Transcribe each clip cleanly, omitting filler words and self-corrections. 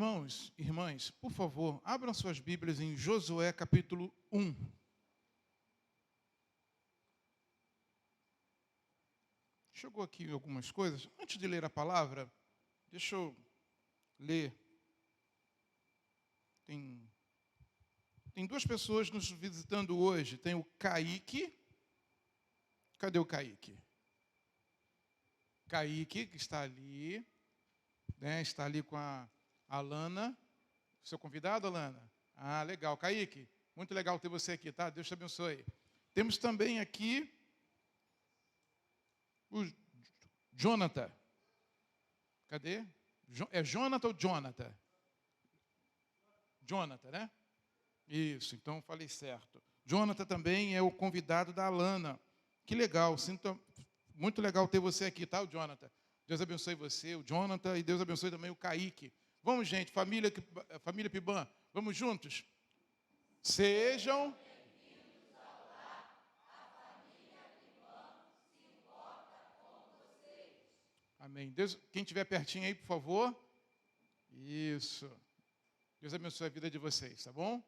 Irmãos, irmãs, por favor, abram suas Bíblias em Josué capítulo 1. Chegou aqui algumas coisas. Antes de ler a palavra, deixa eu ler. Tem duas pessoas nos visitando hoje. Tem o Kaique. Cadê o Kaique? Kaique, que está ali, né? Está ali com a Alana. Seu convidado, Alana? Ah, legal. Kaique, muito legal ter você aqui, tá? Deus te abençoe. Temos também aqui o Jonathan. Cadê? É Jonathan ou Jonathan? Jonathan, né? Isso, então falei certo. Jonathan também é o convidado da Alana. Que legal, muito legal ter você aqui, tá, o Jonathan? Deus abençoe você, o Jonathan, e Deus abençoe também o Kaique. Vamos, gente, família Piban, vamos juntos? Sejam... Amém. Deus, quem estiver pertinho aí, por favor. Isso. Deus abençoe a vida de vocês, tá bom?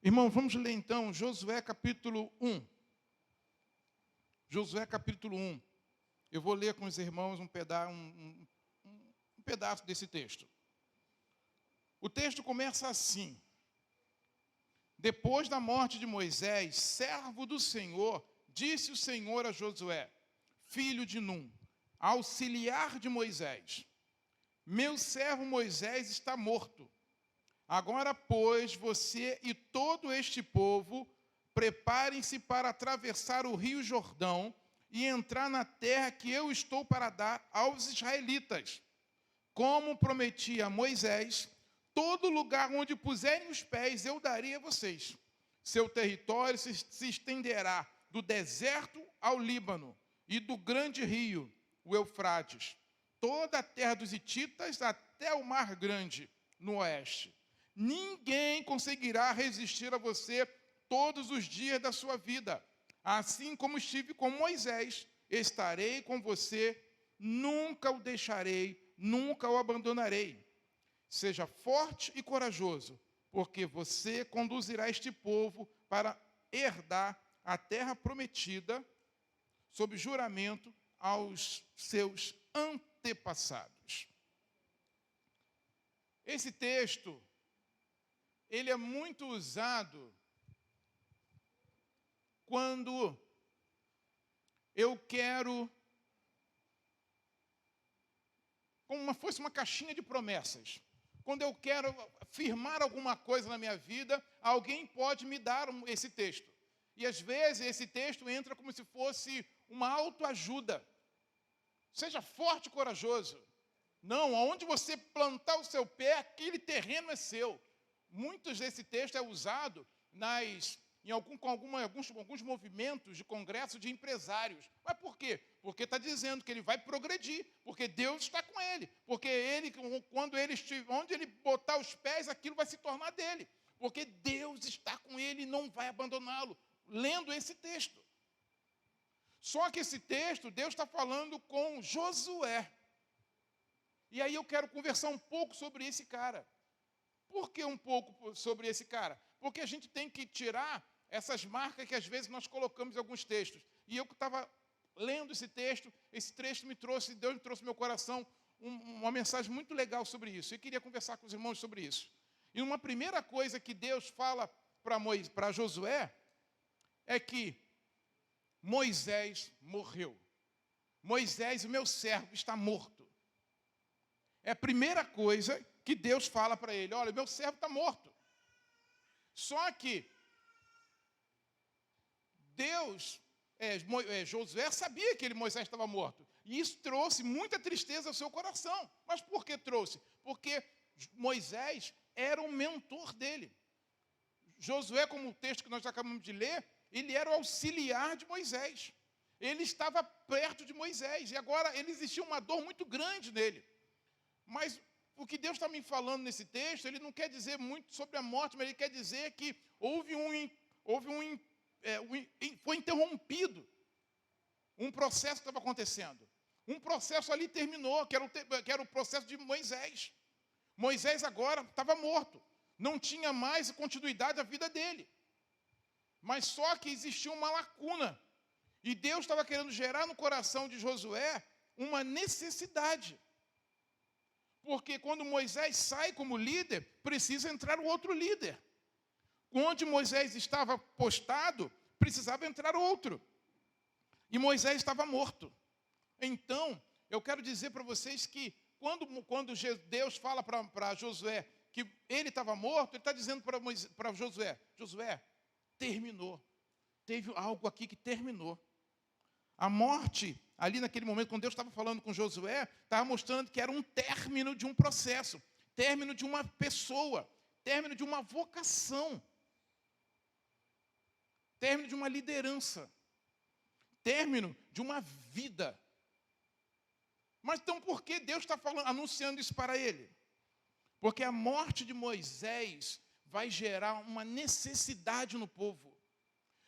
Irmão, vamos ler então Josué capítulo 1. Josué capítulo 1. Eu vou ler com os irmãos um pedaço desse texto. O texto começa assim. Depois da morte de Moisés, servo do Senhor, disse o Senhor a Josué, filho de Num, auxiliar de Moisés: meu servo Moisés está morto. Agora, pois, você e todo este povo preparem-se para atravessar o rio Jordão e entrar na terra que eu estou para dar aos israelitas. Como prometi a Moisés, todo lugar onde puserem os pés eu darei a vocês. Seu território se estenderá do deserto ao Líbano e do grande rio, o Eufrates, toda a terra dos hititas até o Mar Grande, no oeste. Ninguém conseguirá resistir a você todos os dias da sua vida. Assim como estive com Moisés, estarei com você, nunca o deixarei, nunca o abandonarei. Seja forte e corajoso, porque você conduzirá este povo para herdar a terra prometida, sob juramento aos seus antepassados. Esse texto, ele é muito usado quando eu quero, como se fosse uma caixinha de promessas. Quando eu quero firmar alguma coisa na minha vida, alguém pode me dar esse texto. E às vezes esse texto entra como se fosse uma autoajuda. Seja forte e corajoso. Não, aonde você plantar o seu pé, aquele terreno é seu. Muitos desse texto é usado em alguns movimentos de congresso de empresários. Mas por quê? Porque está dizendo que ele vai progredir, porque Deus está com ele, porque onde ele botar os pés, aquilo vai se tornar dele, porque Deus está com ele e não vai abandoná-lo. Lendo esse texto. Só que esse texto, Deus está falando com Josué. E aí eu quero conversar um pouco sobre esse cara. Por que um pouco sobre esse cara? Porque a gente tem que tirar essas marcas que às vezes nós colocamos em alguns textos. E eu que estava lendo esse texto Deus me trouxe no meu coração uma mensagem muito legal sobre isso. Eu queria conversar com os irmãos sobre isso. E uma primeira coisa que Deus fala para Josué é que Moisés morreu. Moisés, o meu servo, está morto. É a primeira coisa que Deus fala para ele: olha, meu servo está morto. Só que Josué sabia que Moisés estava morto. E isso trouxe muita tristeza ao seu coração. Mas por que trouxe? Porque Moisés era o mentor dele. Josué, como o texto que nós acabamos de ler, ele era o auxiliar de Moisés. Ele estava perto de Moisés. E agora existia uma dor muito grande nele. Mas o que Deus está me falando nesse texto, ele não quer dizer muito sobre a morte, mas ele quer dizer que foi interrompido um processo que estava acontecendo. Um processo ali terminou, que era o processo de Moisés. Moisés agora estava morto. Não tinha mais continuidade da vida dele. Mas só que existia uma lacuna. E Deus estava querendo gerar no coração de Josué uma necessidade. Porque quando Moisés sai como líder, precisa entrar o outro líder. Onde Moisés estava postado, precisava entrar outro. E Moisés estava morto. Então, eu quero dizer para vocês que quando Deus fala para Josué que ele estava morto, ele está dizendo para Josué, Josué, terminou. Teve algo aqui que terminou. A morte, ali naquele momento, quando Deus estava falando com Josué, estava mostrando que era um término de um processo, término de uma pessoa, término de uma vocação, término de uma liderança, término de uma vida. Mas então por que Deus está anunciando isso para ele? Porque a morte de Moisés vai gerar uma necessidade no povo.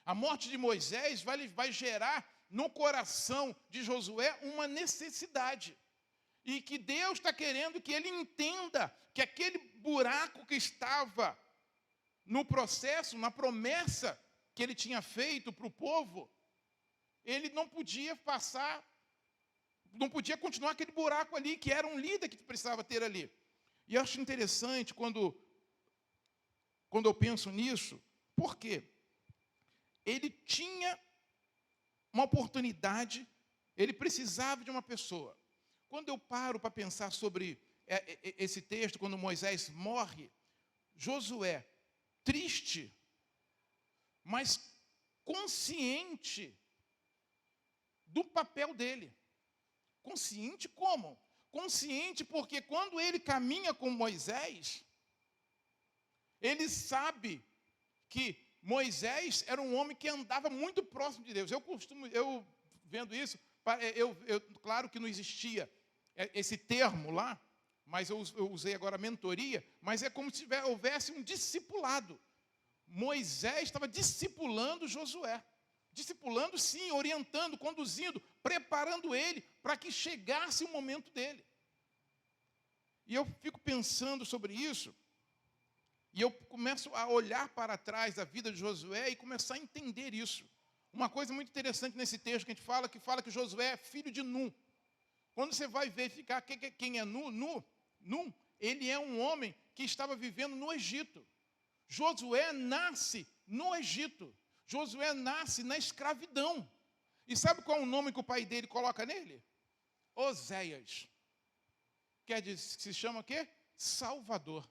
A morte de Moisés vai gerar no coração de Josué uma necessidade. E que Deus está querendo que ele entenda que aquele buraco que estava no processo, na promessa que ele tinha feito para o povo, ele não podia passar, não podia continuar aquele buraco ali, que era um líder que precisava ter ali. E eu acho interessante quando eu penso nisso, por quê? Ele tinha uma oportunidade, ele precisava de uma pessoa. Quando eu paro para pensar sobre esse texto, quando Moisés morre, Josué, triste, mas consciente do papel dele. Consciente como? Consciente porque quando ele caminha com Moisés, ele sabe que Moisés era um homem que andava muito próximo de Deus. Eu vendo isso, claro que não existia esse termo lá, mas eu usei agora mentoria, mas é como se houvesse um discipulado. Moisés estava discipulando Josué. Discipulando, sim, orientando, conduzindo, preparando ele para que chegasse o momento dele. E eu fico pensando sobre isso, e eu começo a olhar para trás da vida de Josué e começar a entender isso. Uma coisa muito interessante nesse texto que a gente fala que Josué é filho de Nun. Quando você vai verificar quem é Nun, ele é um homem que estava vivendo no Egito. Josué nasce no Egito. Josué nasce na escravidão. E sabe qual é o nome que o pai dele coloca nele? Oséias. Quer dizer, se chama o quê? Salvador.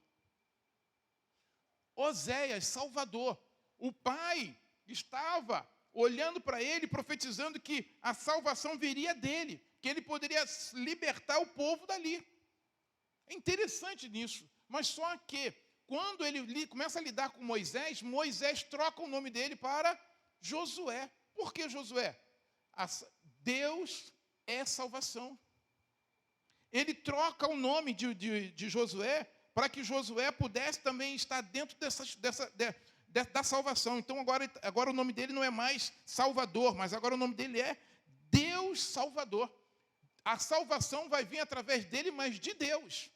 Oséias, Salvador. O pai estava olhando para ele, profetizando que a salvação viria dele, que ele poderia libertar o povo dali. É interessante nisso, mas só que quando ele começa a lidar com Moisés, Moisés troca o nome dele para Josué. Por que Josué? Deus é salvação. Ele troca o nome de Josué para que Josué pudesse também estar dentro da salvação. Então agora o nome dele não é mais Salvador, mas agora o nome dele é Deus Salvador. A salvação vai vir através dele, mas de Deus.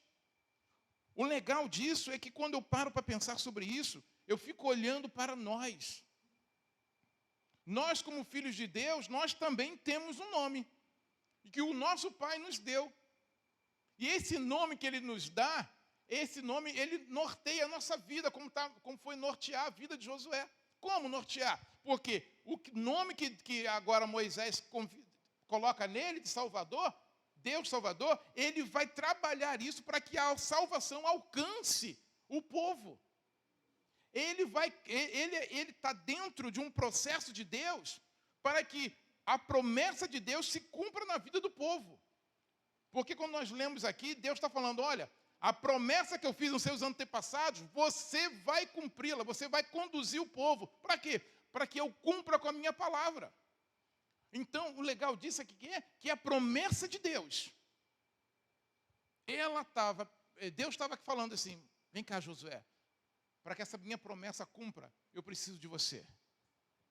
O legal disso é que quando eu paro para pensar sobre isso, eu fico olhando para nós. Nós, como filhos de Deus, nós também temos um nome, que o nosso Pai nos deu. E esse nome que Ele nos dá, esse nome, Ele norteia a nossa vida, como foi nortear a vida de Josué. Como nortear? Porque o nome que agora Moisés coloca nele, de Salvador, Deus Salvador, ele vai trabalhar isso para que a salvação alcance o povo. Ele está dentro de um processo de Deus para que a promessa de Deus se cumpra na vida do povo. Porque quando nós lemos aqui, Deus está falando, olha, a promessa que eu fiz nos seus antepassados, você vai cumpri-la, você vai conduzir o povo. Para quê? Para que eu cumpra com a minha palavra. Então, o legal disso é que a promessa de Deus, Deus estava falando assim, vem cá, Josué, para que essa minha promessa cumpra, eu preciso de você.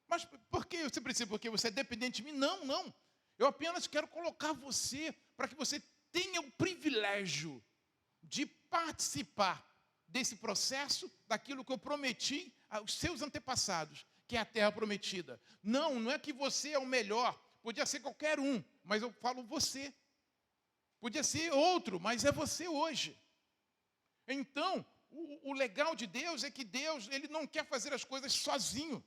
Mas por que você precisa? Porque você é dependente de mim? Não, não. Eu apenas quero colocar você para que você tenha o privilégio de participar desse processo, daquilo que eu prometi aos seus antepassados, que é a terra prometida. Não é que você é o melhor, podia ser qualquer um, mas eu falo você. Podia ser outro, mas é você hoje. Então, o legal de Deus é que Deus, ele não quer fazer as coisas sozinho.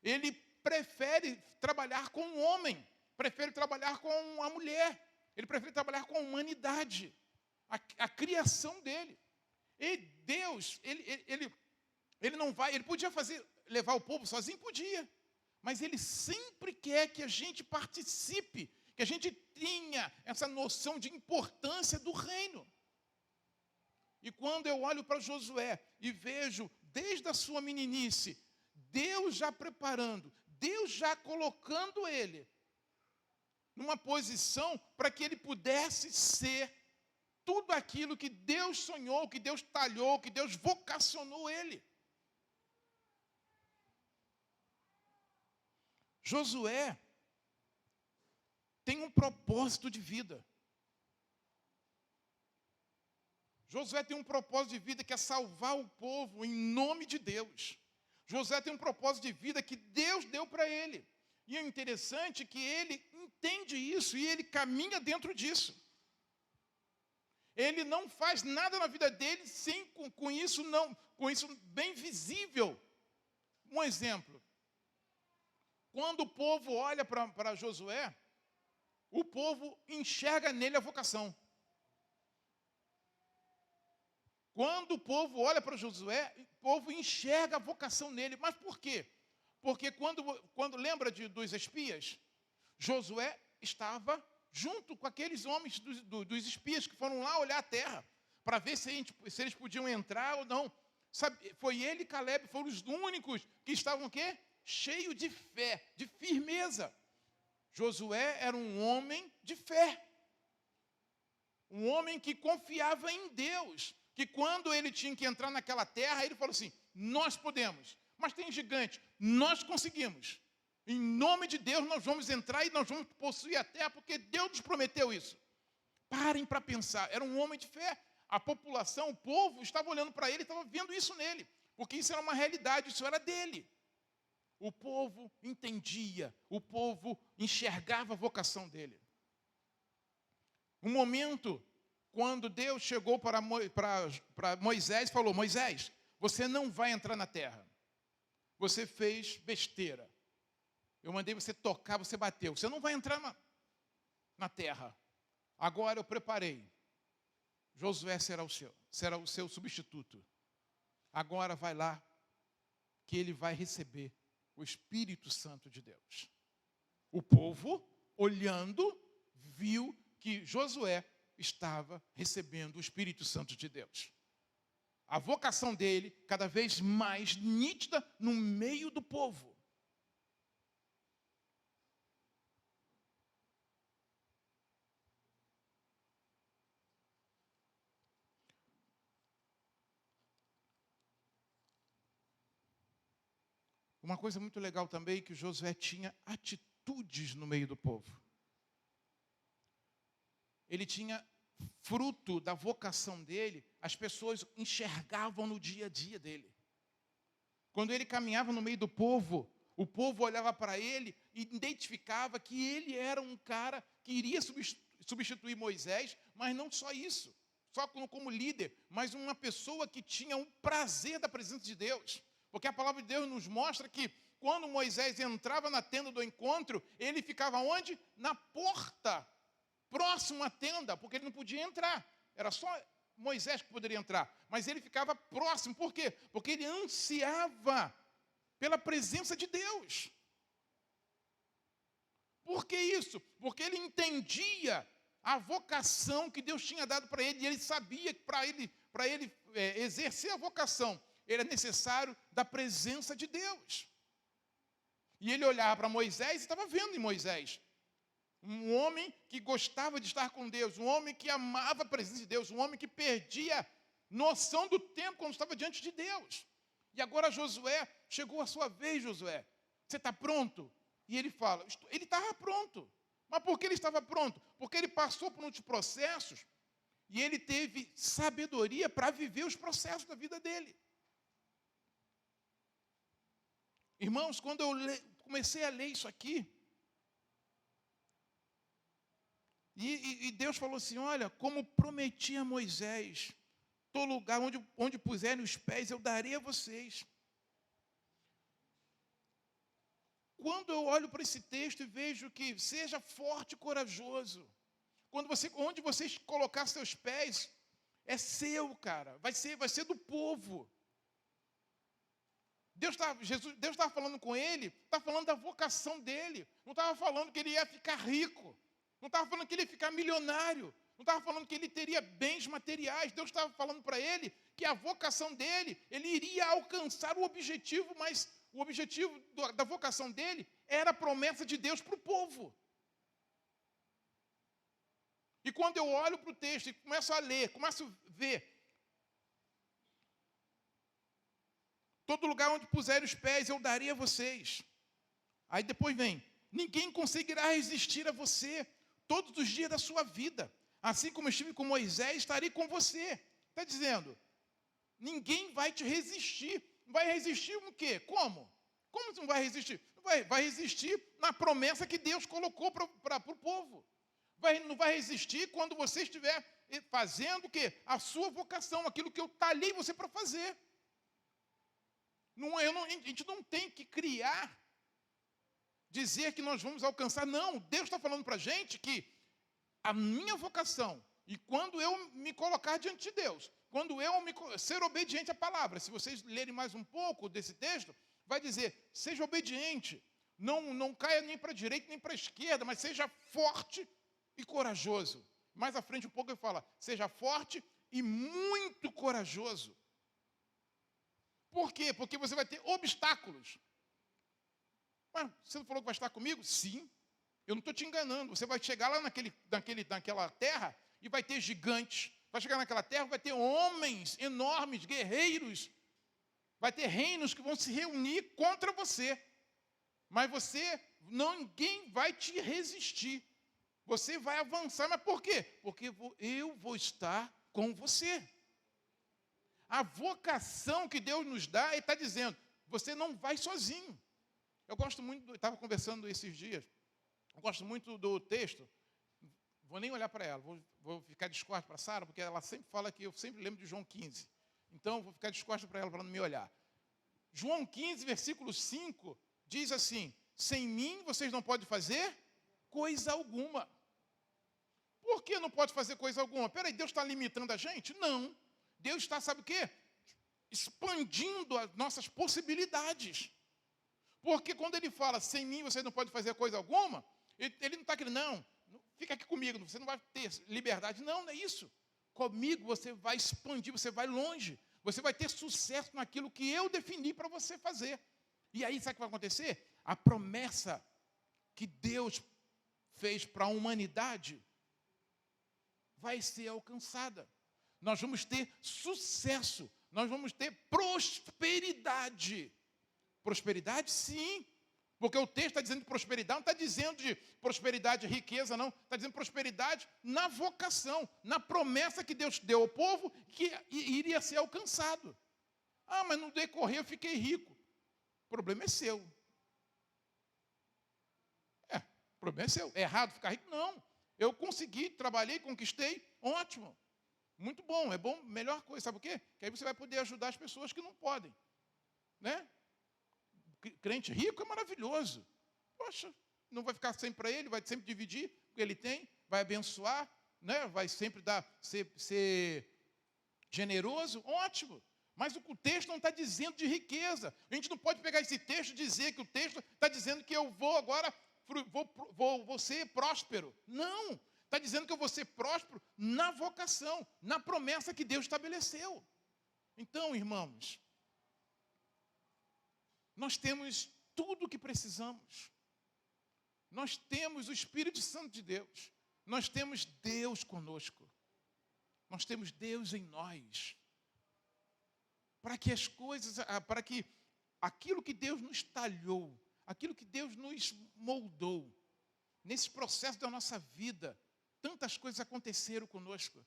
Ele prefere trabalhar com o homem, prefere trabalhar com a mulher, ele prefere trabalhar com a humanidade, a criação dele. E Deus, ele não vai, ele podia levar o povo sozinho? Podia. Mas ele sempre quer que a gente participe, que a gente tenha essa noção de importância do reino. E quando eu olho para Josué e vejo, desde a sua meninice, Deus já preparando, Deus já colocando ele numa posição para que ele pudesse ser tudo aquilo que Deus sonhou, que Deus talhou, que Deus vocacionou ele. Josué tem um propósito de vida. Josué tem um propósito de vida que é salvar o povo em nome de Deus. Josué tem um propósito de vida que Deus deu para ele. E é interessante que ele entende isso e ele caminha dentro disso. Ele não faz nada na vida dele sem com isso bem visível. Um exemplo. Quando o povo olha para Josué, o povo enxerga nele a vocação. Quando o povo olha para Josué, o povo enxerga a vocação nele. Mas por quê? Porque quando lembra dos espias, Josué estava junto com aqueles homens dos espias que foram lá olhar a terra, para ver se eles podiam entrar ou não. Sabe, foi ele e Caleb, foram os únicos que estavam o quê? Cheio de fé, de firmeza. Josué era um homem de fé. Um homem que confiava em Deus. Que quando ele tinha que entrar naquela terra, ele falou assim, nós podemos, mas tem gigante, nós conseguimos. Em nome de Deus nós vamos entrar e nós vamos possuir a terra, porque Deus nos prometeu isso. Parem para pensar, era um homem de fé. A população, o povo, estava olhando para ele, estava vendo isso nele, porque isso era uma realidade, isso era dele. O povo entendia, o povo enxergava a vocação dele. Um momento, quando Deus chegou para Moisés e falou, Moisés, você não vai entrar na terra. Você fez besteira. Eu mandei você tocar, você bateu. Você não vai entrar na terra. Agora eu preparei. Josué será o seu substituto. Agora vai lá, que ele vai receber o Espírito Santo de Deus. O povo, olhando, viu que Josué estava recebendo o Espírito Santo de Deus. A vocação dele, cada vez mais nítida no meio do povo. Uma coisa muito legal também é que Josué tinha atitudes no meio do povo. Ele tinha fruto da vocação dele, as pessoas enxergavam no dia a dia dele. Quando ele caminhava no meio do povo, o povo olhava para ele e identificava que ele era um cara que iria substituir Moisés, mas não só isso, só como líder, mas uma pessoa que tinha um prazer da presença de Deus. Porque a palavra de Deus nos mostra que quando Moisés entrava na tenda do encontro, ele ficava onde? Na porta, próximo à tenda, porque ele não podia entrar. Era só Moisés que poderia entrar. Mas ele ficava próximo. Por quê? Porque ele ansiava pela presença de Deus. Por que isso? Porque ele entendia a vocação que Deus tinha dado para ele. E ele sabia que para ele exercer a vocação, era necessário da presença de Deus. E ele olhava para Moisés e estava vendo em Moisés um homem que gostava de estar com Deus, um homem que amava a presença de Deus, um homem que perdia noção do tempo quando estava diante de Deus. E agora Josué, chegou a sua vez, Josué. Você está pronto? E ele fala, ele estava pronto. Mas por que ele estava pronto? Porque ele passou por muitos processos E ele teve sabedoria para viver os processos da vida dele. Irmãos, quando eu comecei a ler isso aqui, e Deus falou assim, olha, como prometi a Moisés, todo lugar onde puserem os pés, eu darei a vocês. Quando eu olho para esse texto e vejo que seja forte e corajoso, onde você colocar seus pés, é seu, cara, vai ser do povo. Deus estava falando com ele, estava falando da vocação dele, não estava falando que ele ia ficar rico, não estava falando que ele ia ficar milionário, não estava falando que ele teria bens materiais. Deus estava falando para ele que a vocação dele, ele iria alcançar o objetivo, mas o objetivo da vocação dele era a promessa de Deus para o povo. E quando eu olho para o texto e começo a ler, começo a ver, todo lugar onde puserem os pés, eu darei a vocês. Aí depois vem, ninguém conseguirá resistir a você todos os dias da sua vida. Assim como eu estive com Moisés, estarei com você. Está dizendo, ninguém vai te resistir. Vai resistir o quê? Como? Como você não vai resistir? Vai resistir na promessa que Deus colocou para o povo. Não vai resistir quando você estiver fazendo o quê? A sua vocação, aquilo que eu talhei você para fazer. A gente não tem que criar, dizer que nós vamos alcançar. Não, Deus está falando para a gente que a minha vocação, e quando eu me colocar diante de Deus, quando eu ser obediente à palavra, se vocês lerem mais um pouco desse texto, vai dizer, seja obediente, não caia nem para a direita nem para a esquerda, mas seja forte e corajoso. Mais à frente um pouco ele fala, seja forte e muito corajoso. Por quê? Porque você vai ter obstáculos. Mas você não falou que vai estar comigo? Sim. Eu não estou te enganando. Você vai chegar lá naquela terra e vai ter gigantes. Vai chegar naquela terra e vai ter homens enormes, guerreiros. Vai ter reinos que vão se reunir contra você. Mas ninguém vai te resistir. Você vai avançar. Mas por quê? Porque eu vou estar com você. A vocação que Deus nos dá, Ele está dizendo, você não vai sozinho. Eu gosto muito, estava conversando esses dias, eu gosto muito do texto, vou nem olhar para ela, vou ficar de costas para a Sara, porque ela sempre fala que eu sempre lembro de João 15. Então, vou ficar de costas para ela, para não me olhar. João 15, versículo 5, diz assim, sem mim vocês não podem fazer coisa alguma. Por que não pode fazer coisa alguma? Peraí, Deus está limitando a gente? Não. Deus está, sabe o quê? Expandindo as nossas possibilidades. Porque quando Ele fala, sem mim você não pode fazer coisa alguma, Ele não está querendo, não, fica aqui comigo, você não vai ter liberdade. Não, não é isso. Comigo você vai expandir, você vai longe. Você vai ter sucesso naquilo que eu defini para você fazer. E aí, sabe o que vai acontecer? A promessa que Deus fez para a humanidade vai ser alcançada. Nós vamos ter sucesso, nós vamos ter prosperidade. Prosperidade, sim, porque o texto está dizendo de prosperidade, não está dizendo de prosperidade e riqueza, não. Está dizendo prosperidade na vocação, na promessa que Deus deu ao povo, que iria ser alcançado. Ah, mas no decorrer eu fiquei rico. O problema é seu. O problema é seu. É errado ficar rico? Não. Eu consegui, trabalhei, conquistei, ótimo. Muito bom, é bom, melhor coisa, sabe por quê? Que aí você vai poder ajudar as pessoas que não podem, né? Crente rico é maravilhoso. Poxa, não vai ficar sempre para ele, vai sempre dividir o que ele tem, vai abençoar, né? Vai sempre ser generoso, ótimo. Mas o texto não está dizendo de riqueza. A gente não pode pegar esse texto e dizer que o texto está dizendo que eu vou agora, vou ser próspero. Não. Está dizendo que eu vou ser próspero na vocação, na promessa que Deus estabeleceu. Então, irmãos, nós temos tudo o que precisamos. Nós temos o Espírito Santo de Deus. Nós temos Deus conosco. Nós temos Deus em nós. Para que as coisas, para que aquilo que Deus nos talhou, aquilo que Deus nos moldou, nesse processo da nossa vida, tantas coisas aconteceram conosco.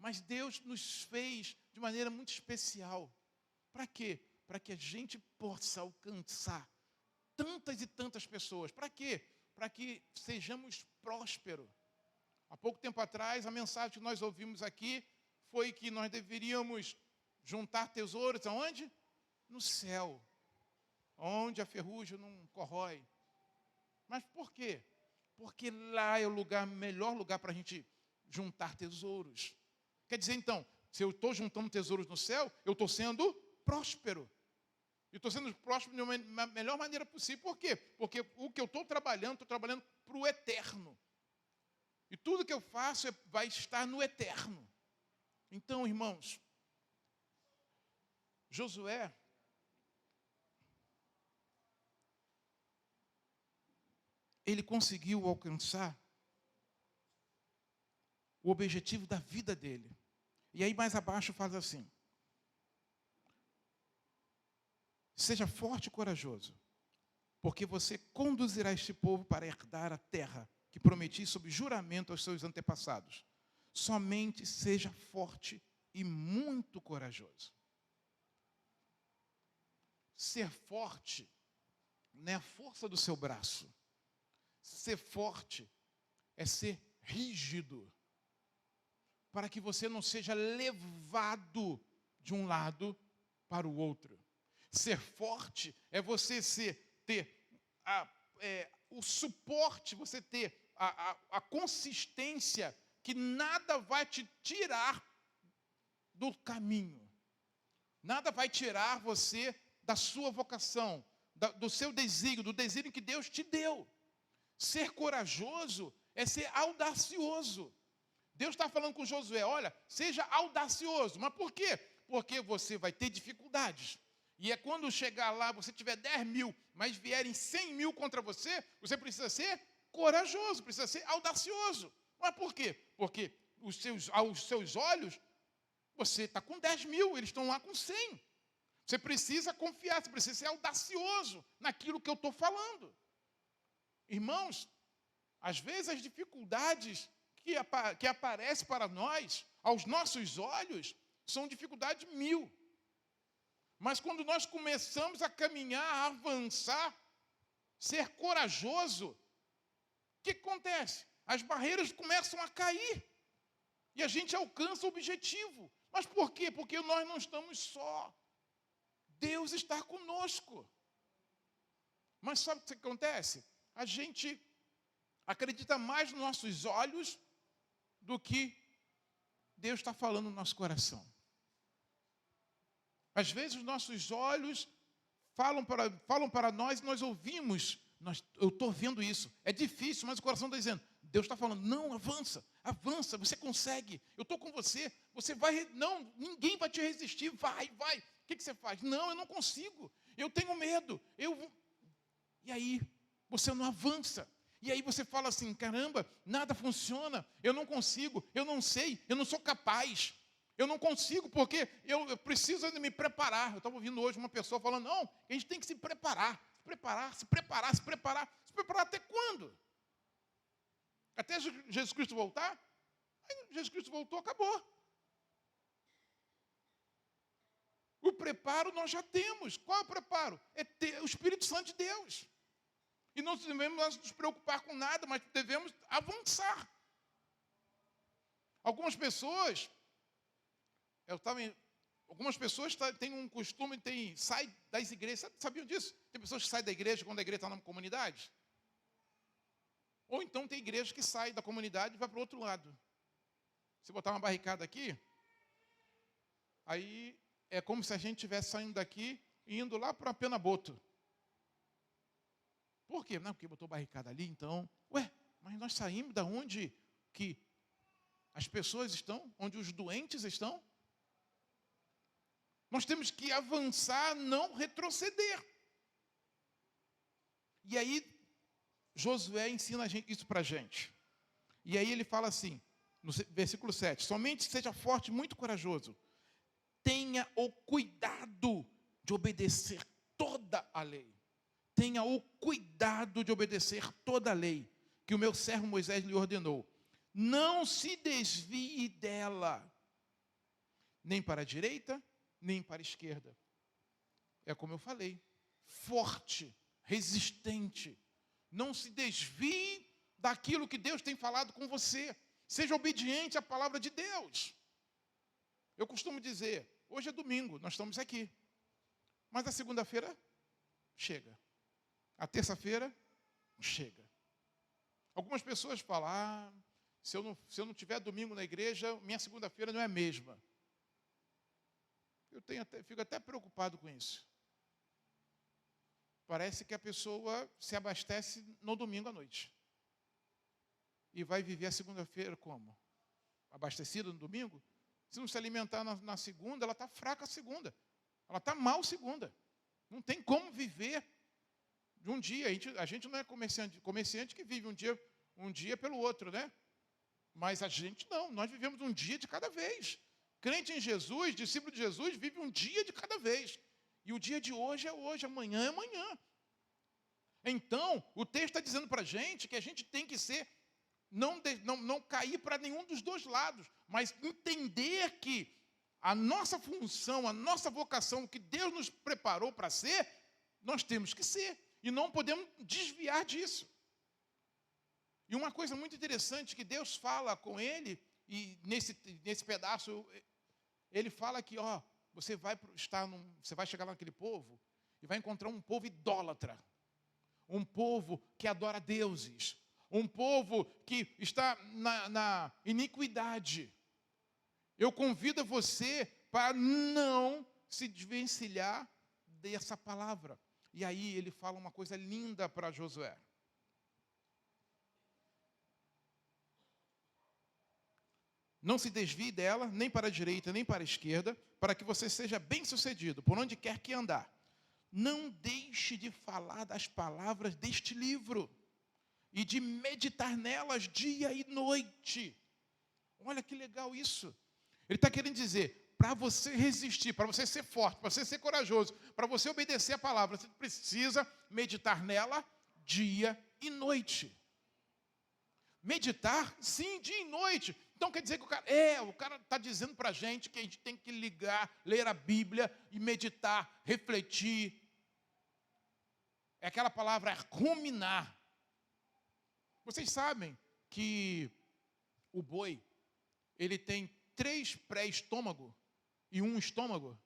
Mas Deus nos fez de maneira muito especial. Para quê? Para que a gente possa alcançar tantas e tantas pessoas. Para quê? Para que sejamos prósperos. Há pouco tempo atrás, a mensagem que nós ouvimos aqui foi que nós deveríamos juntar tesouros aonde? No céu, onde a ferrugem não corrói. Mas por quê? Porque lá é o melhor lugar para a gente juntar tesouros. Quer dizer, então, se eu estou juntando tesouros no céu, eu estou sendo próspero. Eu estou sendo próspero de uma melhor maneira possível. Por quê? Porque o que eu estou trabalhando para o eterno. E tudo que eu faço vai estar no eterno. Então, irmãos, Josué, ele conseguiu alcançar o objetivo da vida dele. E aí mais abaixo faz assim: seja forte e corajoso, porque você conduzirá este povo para herdar a terra que prometi sob juramento aos seus antepassados. Somente seja forte e muito corajoso. Ser forte não é a força do seu braço. Ser forte é ser rígido, para que você não seja levado de um lado para o outro. Ser forte é você ter o suporte, você ter a consistência que nada vai te tirar do caminho. Nada vai tirar você da sua vocação, do seu desígnio, do desígnio que Deus te deu. Ser corajoso é ser audacioso. Deus está falando com Josué, olha, seja audacioso. Mas por quê? Porque você vai ter dificuldades. E é quando chegar lá, você tiver 10 mil, mas vierem 100 mil contra você, você precisa ser corajoso, precisa ser audacioso. Mas por quê? Porque aos seus olhos, você está com 10 mil, eles estão lá com 100. Você precisa confiar, você precisa ser audacioso naquilo que eu estou falando. Irmãos, às vezes as dificuldades que aparecem para nós, aos nossos olhos, são dificuldades 1000. Mas quando nós começamos a caminhar, a avançar, ser corajoso, o que acontece? As barreiras começam a cair e a gente alcança o objetivo. Mas por quê? Porque nós não estamos só. Deus está conosco. Mas sabe o que acontece? A gente acredita mais nos nossos olhos do que Deus está falando no nosso coração. Às vezes os nossos olhos falam para nós e nós ouvimos. Eu estou vendo isso. É difícil, mas o coração está dizendo, Deus está falando, não, avança, você consegue. Eu estou com você, você vai, não, ninguém vai te resistir, vai. O que você faz? Não, eu não consigo, eu tenho medo. E aí, você não avança. E aí você fala assim, caramba, nada funciona, eu não consigo, eu não sei, eu não sou capaz. Eu não consigo porque eu preciso ainda me preparar. Eu estava ouvindo hoje uma pessoa falando, não, a gente tem que se preparar. Se preparar até quando? Até Jesus Cristo voltar? Aí Jesus Cristo voltou, acabou. O preparo nós já temos. Qual é o preparo? É ter o Espírito Santo de Deus. E não devemos nos preocupar com nada, mas devemos avançar. Algumas pessoas têm um costume, saem das igrejas. Sabiam disso? Tem pessoas que saem da igreja quando a igreja está numa comunidade. Ou então tem igreja que sai da comunidade e vai para o outro lado. Se botar uma barricada aqui, aí é como se a gente estivesse saindo daqui e indo lá para Penaboto. Por quê? Não, porque botou barricada ali, então. Mas nós saímos da onde que as pessoas estão, onde os doentes estão. Nós temos que avançar, não retroceder. E aí, Josué ensina isso para a gente. E aí ele fala assim, no versículo 7, somente seja forte e muito corajoso. Tenha o cuidado de obedecer toda a lei. Tenha o cuidado de obedecer toda a lei que o meu servo Moisés lhe ordenou. Não se desvie dela, nem para a direita, nem para a esquerda. É como eu falei, forte, resistente. Não se desvie daquilo que Deus tem falado com você. Seja obediente à palavra de Deus. Eu costumo dizer, hoje é domingo, nós estamos aqui. Mas a segunda-feira, chega. A terça-feira, chega. Algumas pessoas falam, se eu não tiver domingo na igreja, minha segunda-feira não é a mesma. Fico até preocupado com isso. Parece que a pessoa se abastece no domingo à noite. E vai viver a segunda-feira como? Abastecida no domingo? Se não se alimentar na segunda, ela está fraca a segunda. Ela está mal segunda. Não tem como viver de um dia. A gente não é comerciante que vive um dia pelo outro, né? Mas a gente não, nós vivemos um dia de cada vez. Crente em Jesus, discípulo de Jesus, vive um dia de cada vez. E o dia de hoje é hoje, amanhã é amanhã. Então, o texto está dizendo para a gente que a gente tem que ser, não cair para nenhum dos dois lados, mas entender que a nossa função, a nossa vocação, o que Deus nos preparou para ser, nós temos que ser. E não podemos desviar disso. E uma coisa muito interessante que Deus fala com ele, e nesse pedaço, ele fala que, você vai chegar naquele povo e vai encontrar um povo idólatra, um povo que adora deuses, um povo que está na iniquidade. Eu convido você para não se desvencilhar dessa palavra. E aí ele fala uma coisa linda para Josué. Não se desvie dela, nem para a direita, nem para a esquerda, para que você seja bem-sucedido, por onde quer que andar. Não deixe de falar das palavras deste livro e de meditar nelas dia e noite. Olha que legal isso. Ele está querendo dizer, para você resistir, para você ser forte, para você ser corajoso, para você obedecer a palavra, você precisa meditar nela dia e noite. Meditar, sim, dia e noite. Então quer dizer que o cara está dizendo para a gente que a gente tem que ler a Bíblia e meditar, refletir. É aquela palavra ruminar. Vocês sabem que o boi, ele tem 3 pré-estômago e 1 estômago?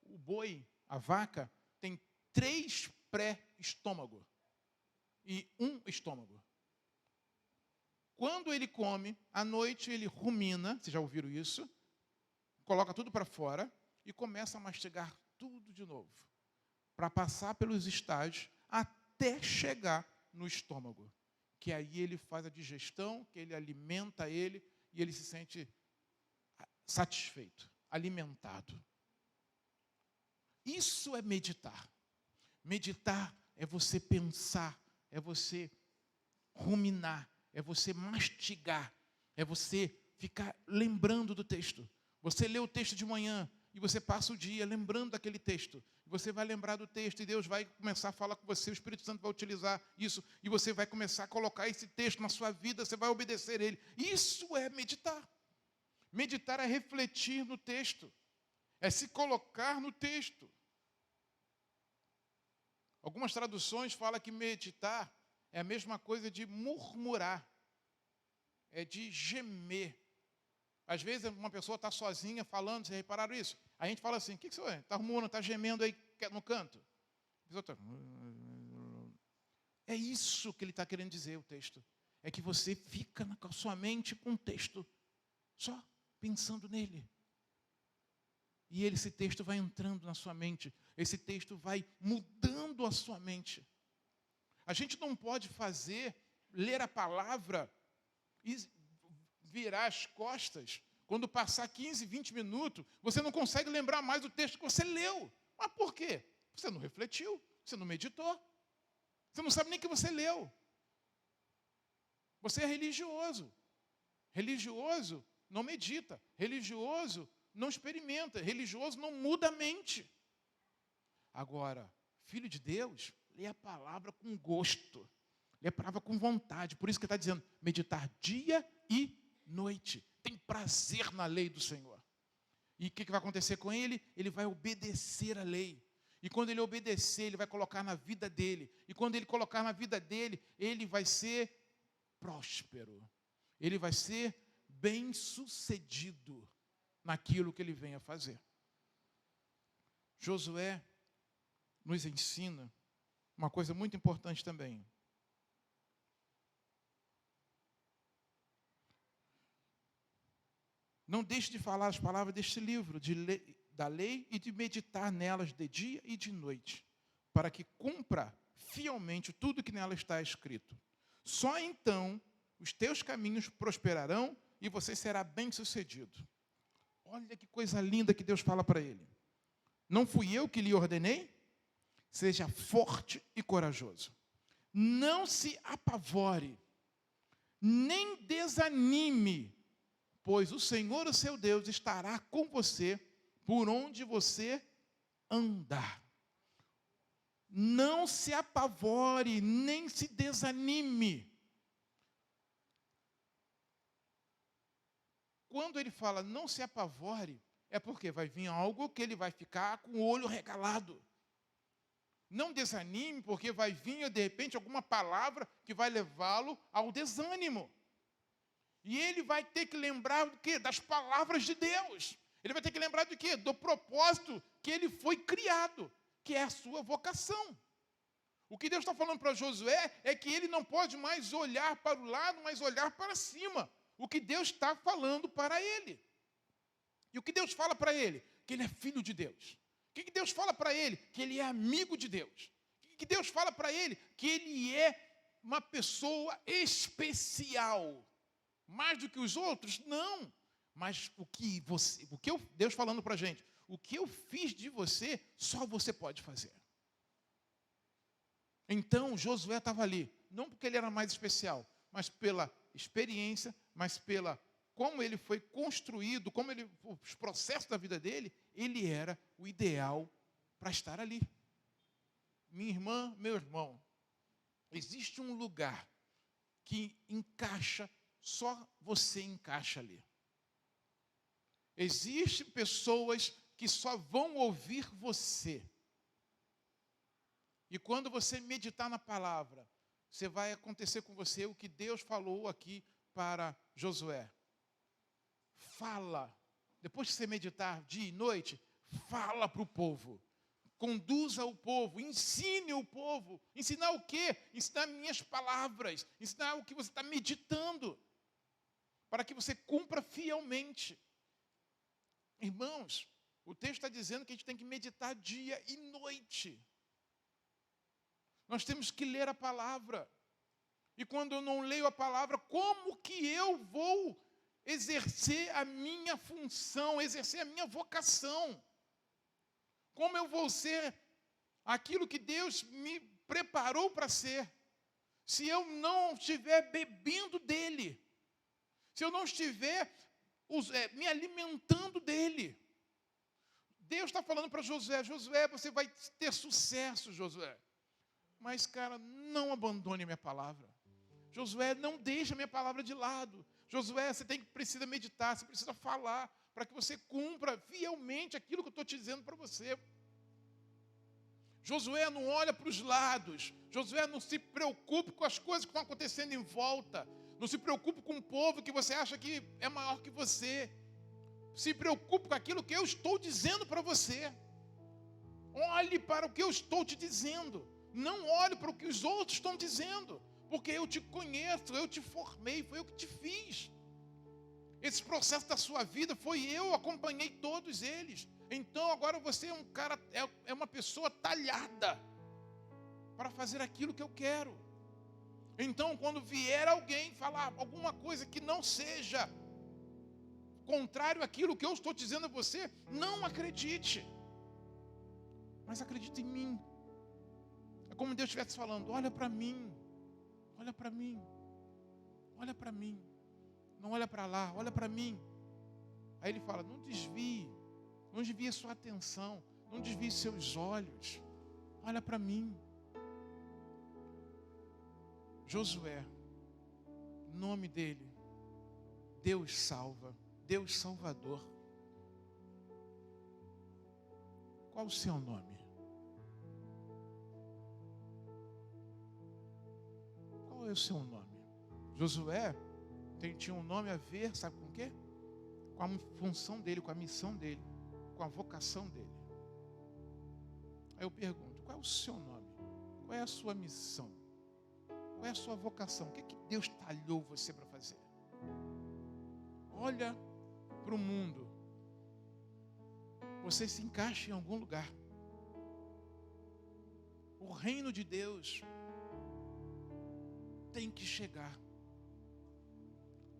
O boi, a vaca, tem 3 pré-estômago e 1 estômago. Quando ele come, à noite ele rumina, vocês já ouviram isso? Coloca tudo para fora e começa a mastigar tudo de novo, para passar pelos estágios até chegar no estômago, que aí ele faz a digestão, que ele alimenta ele e ele se sente satisfeito, alimentado. Isso é meditar. Meditar é você pensar, é você ruminar, é você mastigar, é você ficar lembrando do texto. Você lê o texto de manhã e você passa o dia lembrando daquele texto. Você vai lembrar do texto e Deus vai começar a falar com você, o Espírito Santo vai utilizar isso e você vai começar a colocar esse texto na sua vida, você vai obedecer ele. Isso é meditar. Meditar é refletir no texto, é se colocar no texto. Algumas traduções falam que meditar é a mesma coisa de murmurar, é de gemer. Às vezes uma pessoa está sozinha falando, vocês repararam isso? A gente fala assim, o que você é? Está murmurando, está gemendo aí no canto? A pessoa tá... É isso que ele está querendo dizer, o texto. É que você fica na sua mente com o texto, só pensando nele. E esse texto vai entrando na sua mente, esse texto vai mudando a sua mente. A gente não pode ler a palavra e virar as costas. Quando passar 15, 20 minutos, você não consegue lembrar mais do texto que você leu. Mas por quê? Você não refletiu, você não meditou. Você não sabe nem o que você leu. Você é religioso. Religioso não medita. Religioso não experimenta. Religioso não muda a mente. Agora, filho de Deus, lê a palavra com gosto. Lê a palavra com vontade. Por isso que ele está dizendo, meditar dia e noite. Tem prazer na lei do Senhor. E o que vai acontecer com ele? Ele vai obedecer a lei. E quando ele obedecer, ele vai colocar na vida dele. E quando ele colocar na vida dele, ele vai ser próspero. Ele vai ser bem-sucedido naquilo que ele vem a fazer. Josué nos ensina uma coisa muito importante também. Não deixe de falar as palavras deste livro, da lei, e de meditar nelas de dia e de noite, para que cumpra fielmente tudo que nela está escrito. Só então os teus caminhos prosperarão e você será bem-sucedido. Olha que coisa linda que Deus fala para ele. Não fui eu que lhe ordenei? Seja forte e corajoso. Não se apavore, nem desanime, pois o Senhor, o seu Deus, estará com você por onde você andar. Não se apavore, nem se desanime. Quando ele fala não se apavore, é porque vai vir algo que ele vai ficar com o olho regalado. Não desanime, porque vai vir, de repente, alguma palavra que vai levá-lo ao desânimo. E ele vai ter que lembrar do quê? Das palavras de Deus. Ele vai ter que lembrar do quê? Do propósito que ele foi criado, que é a sua vocação. O que Deus está falando para Josué é que ele não pode mais olhar para o lado, mas olhar para cima. O que Deus está falando para ele. E o que Deus fala para ele? Que ele é filho de Deus. O que Deus fala para ele? Que ele é amigo de Deus. O que Deus fala para ele? Que ele é uma pessoa especial. Mais do que os outros? Não. Mas Deus falando para a gente, o que eu fiz de você, só você pode fazer. Então, Josué estava ali, não porque ele era mais especial, mas pela experiência, mas pela como ele foi construído, os processos da vida dele, ele era o ideal para estar ali. Minha irmã, meu irmão, existe um lugar que encaixa, só você encaixa ali. Existem pessoas que só vão ouvir você. E quando você meditar na palavra, vai acontecer com você o que Deus falou aqui para Josué. Fala. Depois que você meditar dia e noite, fala para o povo. Conduza o povo, ensine o povo. Ensinar o quê? Ensinar minhas palavras. Ensinar o que você está meditando. Para que você cumpra fielmente. Irmãos, o texto está dizendo que a gente tem que meditar dia e noite. Nós temos que ler a palavra. E quando eu não leio a palavra, como que eu vou exercer a minha função, exercer a minha vocação? Como eu vou ser aquilo que Deus me preparou para ser, se eu não estiver bebendo dele, se eu não estiver me alimentando dele? Deus está falando para Josué, Josué, você vai ter sucesso, Josué. Mas, cara, não abandone a minha palavra. Josué, não deixe a minha palavra de lado. Josué, você precisa meditar, você precisa falar, para que você cumpra fielmente aquilo que eu estou te dizendo para você. Josué, não olha para os lados. Josué, não se preocupe com as coisas que estão acontecendo em volta. Não se preocupe com o povo que você acha que é maior que você. Se preocupe com aquilo que eu estou dizendo para você. Olhe para o que eu estou te dizendo. Não olhe para o que os outros estão dizendo. Porque eu te conheço, eu te formei, foi eu que te fiz. Esse processo da sua vida foi eu, acompanhei todos eles. Então agora você é um cara, é uma pessoa talhada para fazer aquilo que eu quero. Então quando vier alguém falar alguma coisa que não seja contrário àquilo que eu estou dizendo a você, não acredite. Mas acredite em mim. É como Deus estivesse falando, olha para mim. Olha para mim, olha para mim, não olha para lá, olha para mim. Aí ele fala, não desvie sua atenção, não desvie seus olhos, olha para mim. Josué, nome dele, Deus salva, Deus Salvador. Qual o seu nome? Qual é o seu nome? Josué tinha um nome a ver, sabe com o quê? Com a função dele, com a missão dele, com a vocação dele. Aí eu pergunto, qual é o seu nome? Qual é a sua missão? Qual é a sua vocação? O que é que Deus talhou você para fazer? Olha para o mundo. Você se encaixa em algum lugar. O reino de Deus tem que chegar.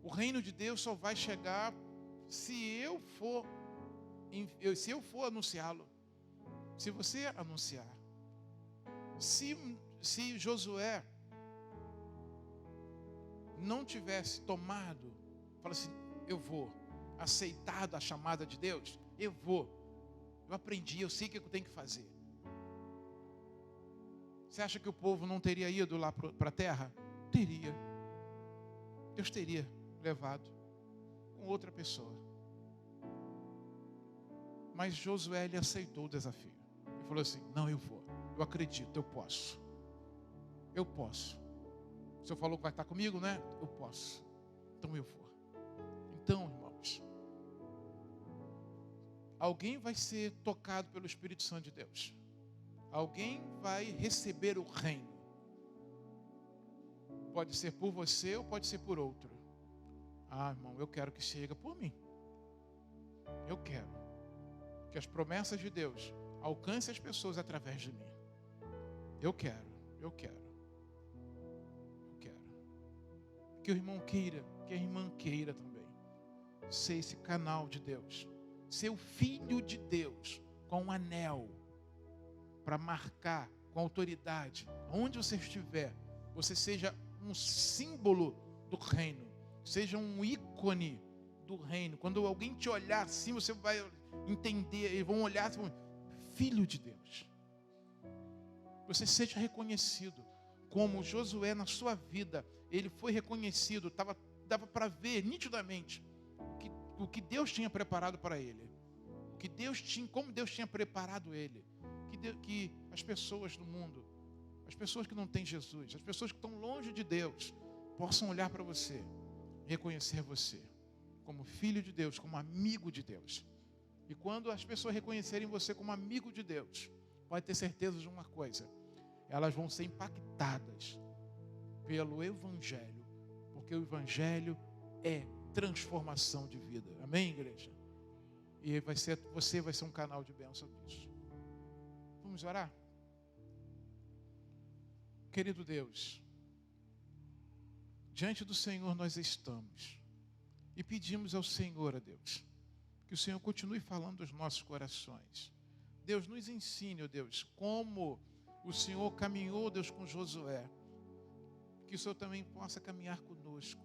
O reino de Deus só vai chegar se eu for anunciá-lo. Se você anunciar. Se Josué não tivesse tomado, fala assim, eu vou, aceitado a chamada de Deus, eu vou. Eu aprendi, eu sei o que eu tenho que fazer. Você acha que o povo não teria ido lá para a terra? Teria. Deus teria levado com outra pessoa. Mas Josué, ele aceitou o desafio. Ele falou assim, não, eu vou. Eu acredito, eu posso. Eu posso. O Senhor falou que vai estar comigo, né? Eu posso. Então eu vou. Então, irmãos, alguém vai ser tocado pelo Espírito Santo de Deus. Alguém vai receber o reino. Pode ser por você ou pode ser por outro. Ah, irmão, eu quero que chegue por mim. Eu quero que as promessas de Deus alcancem as pessoas através de mim. Eu quero. Que o irmão queira, que a irmã queira também ser esse canal de Deus, ser o filho de Deus com um anel para marcar com autoridade, onde você estiver, você seja um símbolo do reino, seja um ícone do reino. Quando alguém te olhar assim, você vai entender, eles vão olhar assim, filho de Deus. Você seja reconhecido como Josué na sua vida. Ele foi reconhecido, dava para ver nitidamente o que Deus tinha preparado para ele. Como Deus tinha preparado ele. Que as pessoas do mundo, as pessoas que não têm Jesus, as pessoas que estão longe de Deus, possam olhar para você, reconhecer você como filho de Deus, como amigo de Deus. E quando as pessoas reconhecerem você como amigo de Deus, pode ter certeza de uma coisa, elas vão ser impactadas pelo Evangelho, porque o Evangelho é transformação de vida. Amém, igreja? E você vai ser um canal de bênção disso. Vamos orar? Querido Deus, diante do Senhor nós estamos e pedimos ao Senhor, a Deus, que o Senhor continue falando aos nossos corações. Deus, nos ensine, ó Deus, como o Senhor caminhou, Deus, com Josué. Que o Senhor também possa caminhar conosco.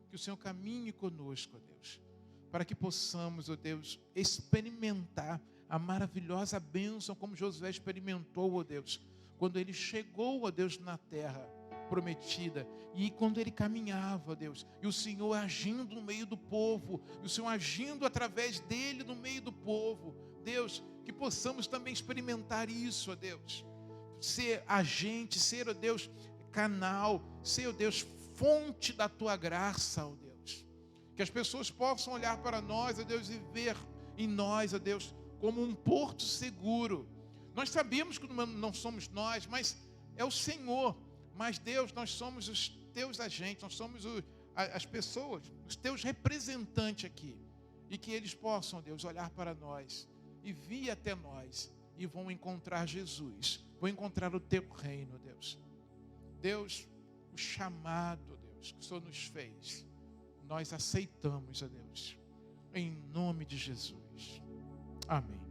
Que o Senhor caminhe conosco, ó Deus. Para que possamos, ó Deus, experimentar a maravilhosa bênção como Josué experimentou, ó Deus. Quando ele chegou, ó Deus, na terra prometida. E quando ele caminhava, ó Deus. E o Senhor agindo no meio do povo. E o Senhor agindo através dele no meio do povo. Deus, que possamos também experimentar isso, ó Deus. Ser agente, ser, ó Deus, canal, ser, ó Deus, fonte da tua graça, ó Deus. Que as pessoas possam olhar para nós, ó Deus, e ver em nós, ó Deus, como um porto seguro. Nós sabemos que não somos nós, mas é o Senhor. Mas Deus, nós somos os teus agentes, nós somos as pessoas, os teus representantes aqui. E que eles possam, Deus, olhar para nós e vir até nós e vão encontrar Jesus. Vão encontrar o teu reino, Deus. Deus, o chamado, Deus, que o Senhor nos fez, nós aceitamos, ó Deus, em nome de Jesus. Amém.